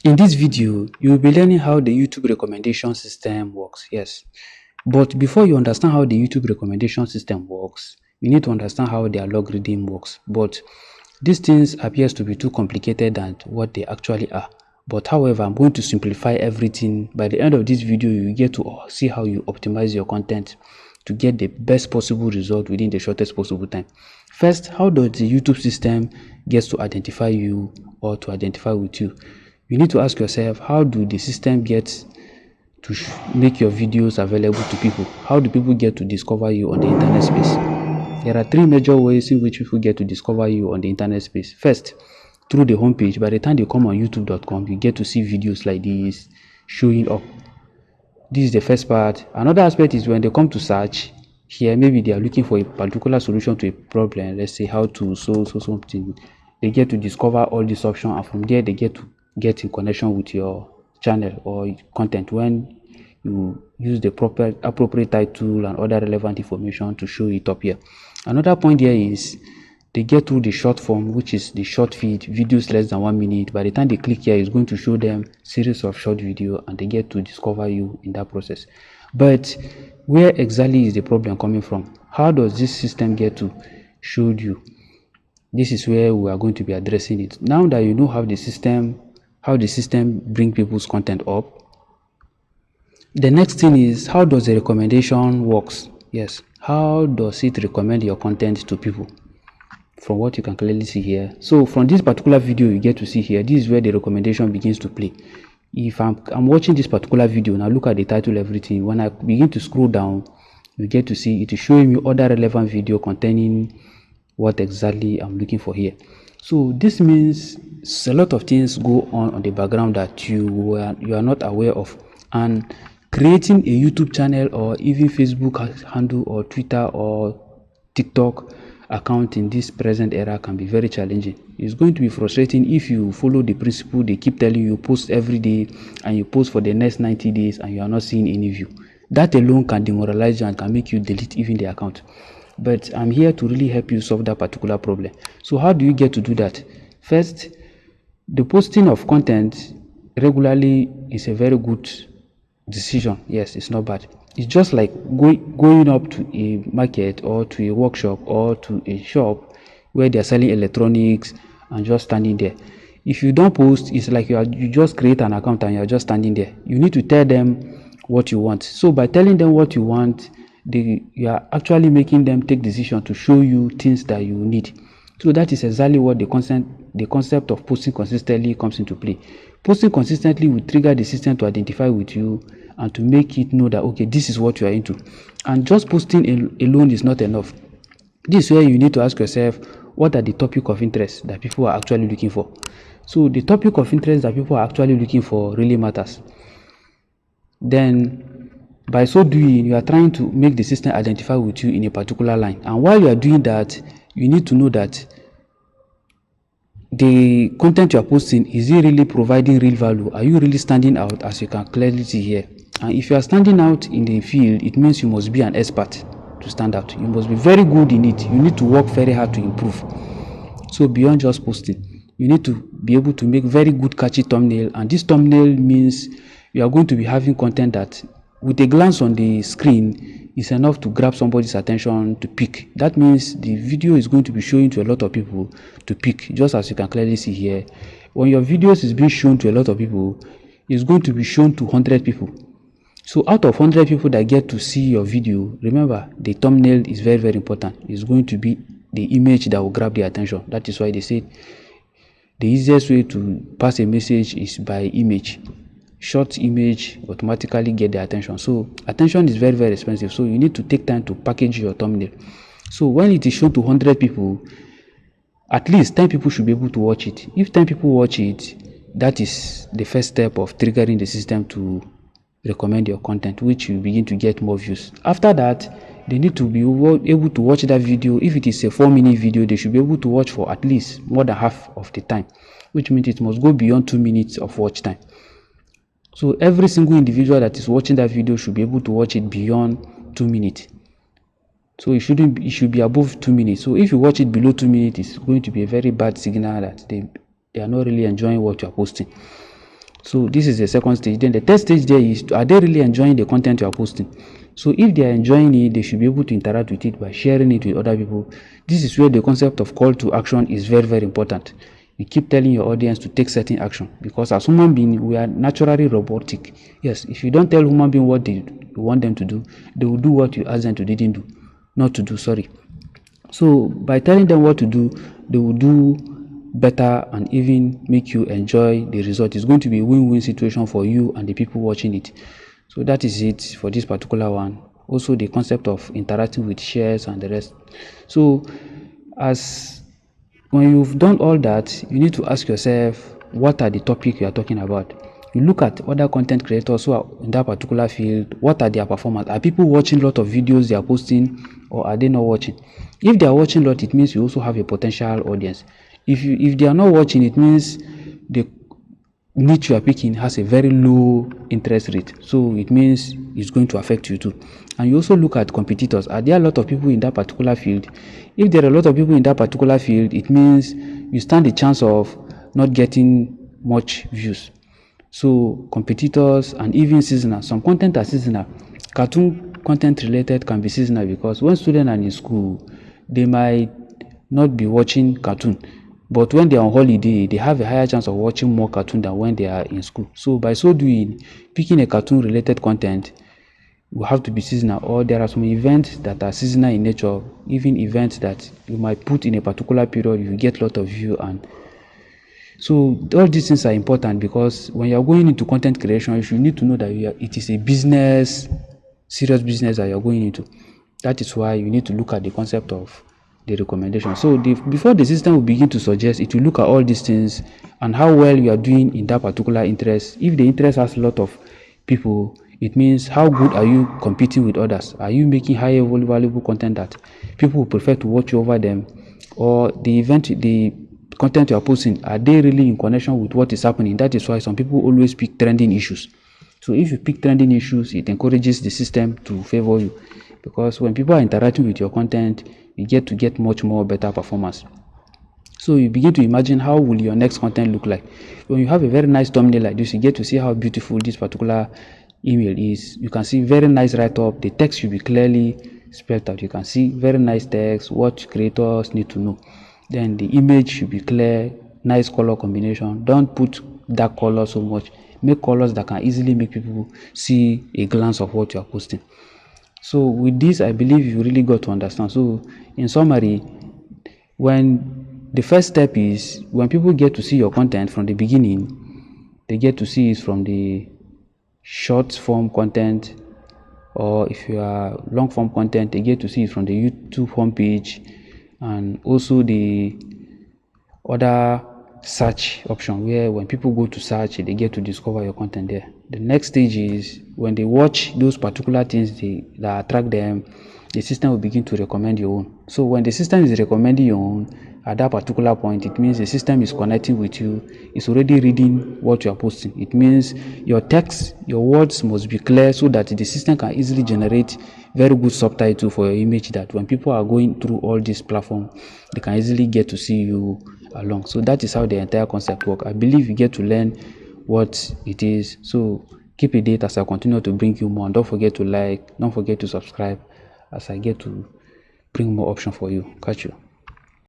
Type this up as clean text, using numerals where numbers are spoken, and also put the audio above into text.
In this video, you will be learning how the YouTube recommendation system works. Yes, but before you understand how the YouTube recommendation system works, you need to understand how their algorithm works. But these things appears to be too complicated than what they actually are. But however, I'm going to simplify everything. By the end of this video, you get to see how you optimize your content to get the best possible result within the shortest possible time. First, how does the YouTube system get to identify you or to identify with you? You need to ask yourself, how do the system get to make your videos available to people? How do people get to discover you on the internet space? There are three major ways in which people get to discover you on the internet space. First, through the homepage. By the time they come on youtube.com, you get to see videos like this showing up. This is the first part. Another aspect is when they come to search. Here, maybe they are looking for a particular solution to a problem. Let's say how to solve something. They get to discover all these options, and from there they get to get in connection with your channel or content when you use the appropriate title and other relevant information to show it up here. Another point here is they get through the short form, which is the short feed, videos less than 1 minute. By the time they click here, it's going to show them series of short video, and they get to discover you in that process. But where exactly is the problem coming from? How does this system get to show you? This is where we are going to be addressing it. Now that you know how the system bring people's content up, the next thing is, how does the recommendation works? Yes, how does it recommend your content to people? From what you can clearly see here. So from this particular video you get to see here, this is where the recommendation begins to play. If I'm watching this particular video, now look at the title, everything. When I begin to scroll down, you get to see it is showing me other relevant video containing what exactly I'm looking for here. So this means a lot of things go on the background that you are not aware of, and creating a YouTube channel or even Facebook handle or Twitter or TikTok account in this present era can be very challenging. It's going to be frustrating if you follow the principle they keep telling you, post every day, and you post for the next 90 days and you are not seeing any view. That alone can demoralize you and can make you delete even the account. But I'm here to really help you solve that particular problem. So how do you get to do that? First, the posting of content regularly is a very good decision. Yes, it's not bad. It's just like going up to a market or to a workshop or to a shop where they're selling electronics and just standing there. If you don't post, it's like you just create an account and you're just standing there. You need to tell them what you want. So by telling them what you want, you are actually making them take decision to show you things that you need. So that is exactly what the concept of posting consistently comes into play. Posting consistently will trigger the system to identify with you and to make it know that, okay, this is what you are into. And just posting alone is not enough. This is where you need to ask yourself, what are the topic of interest that people are actually looking for? So the topic of interest that people are actually looking for really matters. Then by so doing, you are trying to make the system identify with you in a particular line. And while you are doing that, you need to know that the content you are posting, is it really providing real value? Are you really standing out, as you can clearly see here? And if you are standing out in the field, it means you must be an expert to stand out. You must be very good in it. You need to work very hard to improve. So beyond just posting, you need to be able to make very good catchy thumbnail, and this thumbnail means you are going to be having content that with a glance on the screen is enough to grab somebody's attention to pick. That means the video is going to be showing to a lot of people to pick, just as you can clearly see here. When your videos is being shown to a lot of people, it's going to be shown to 100 people. So out of 100 people that get to see your video, remember the thumbnail is very, very important. It's going to be the image that will grab the attention. That is why they say the easiest way to pass a message is by image. Short image automatically get the attention. So attention is very, very expensive. So you need to take time to package your thumbnail. So when it is shown to 100 people, at least 10 people should be able to watch it. If 10 people watch it, that is the first step of triggering the system to recommend your content, which you begin to get more views. After that, they need to be able to watch that video. If it is a 4-minute video, they should be able to watch for at least more than half of the time, which means it must go beyond 2 minutes of watch time. So every single individual that is watching that video should be able to watch it beyond 2 minutes. So it should be above 2 minutes. So if you watch it below 2 minutes, it's going to be a very bad signal that they are not really enjoying what you are posting. So this is the second stage. Then the third stage there is, are they really enjoying the content you are posting? So if they are enjoying it, they should be able to interact with it by sharing it with other people. This is where the concept of call to action is very, very important. You keep telling your audience to take certain action, because as human beings, we are naturally robotic. Yes, if you don't tell human beings what you want them to do, they will do what you ask them to didn't do, not to do, sorry. So by telling them what to do, they will do better and even make you enjoy the result. It's going to be a win-win situation for you and the people watching it. So that is it for this particular one. Also the concept of interacting with shares and the rest. So as when you've done all that, you need to ask yourself, what are the topic you are talking about? You look at other content creators who are in that particular field. What are their performance? Are people watching a lot of videos they are posting, or are they not watching? If they are watching a lot, it means you also have a potential audience. If they are not watching, it means the niche you are picking has a very low interest rate, so it means it's going to affect you too. And you also look at competitors. Are there a lot of people in that particular field? If there are a lot of people in that particular field, it means you stand a chance of not getting much views. So competitors and even seasonal. Some content are seasonal. Cartoon content related can be seasonal, because when students are in school, they might not be watching cartoon, but when they are on holiday, they have a higher chance of watching more cartoon than when they are in school. So by so doing, picking a cartoon related content will have to be seasonal, or there are some events that are seasonal in nature, even events that you might put in a particular period, you get a lot of view. And so all these things are important, because when you are going into content creation, you should need to know that it is a business, serious business that you are going into. That is why you need to look at the concept of the recommendation. So before the system will begin to suggest, it will look at all these things and how well you are doing in that particular interest. If the interest has a lot of people, it means how good are you competing with others? Are you making higher valuable content that people will prefer to watch over them? Or the content you are posting, are they really in connection with what is happening? That is why some people always pick trending issues. So if you pick trending issues, it encourages the system to favor you, because when people are interacting with your content, you get much more better performance. So you begin to imagine, how will your next content look like? When you have a very nice thumbnail like this, you get to see how beautiful this particular email is. You can see very nice write-up. The text should be clearly spelled out. You can see very nice text, what creators need to know. Then the image should be clear, nice color combination. Don't put dark color so much. Make colors that can easily make people see a glance of what you are posting. So with this, I believe you really got to understand. So in summary, when the first step is, when people get to see your content from the beginning, they get to see it from the short form content, or if you are long form content, they get to see it from the YouTube homepage, and also the other search option, where when people go to search, they get to discover your content there. The next stage is when they watch those particular things that attract them, the system will begin to recommend your own. So when the system is recommending your own, at that particular point, it means the system is connecting with you. It's already reading what you are posting. It means your text, your words must be clear, so that the system can easily generate very good subtitle for your image, that when people are going through all this platform, they can easily get to see you along. So that is how the entire concept works. I believe you get to learn what it is. So keep a date as I continue to bring you more. And don't forget to like, don't forget to subscribe, as I get to bring more options for you. Catch you.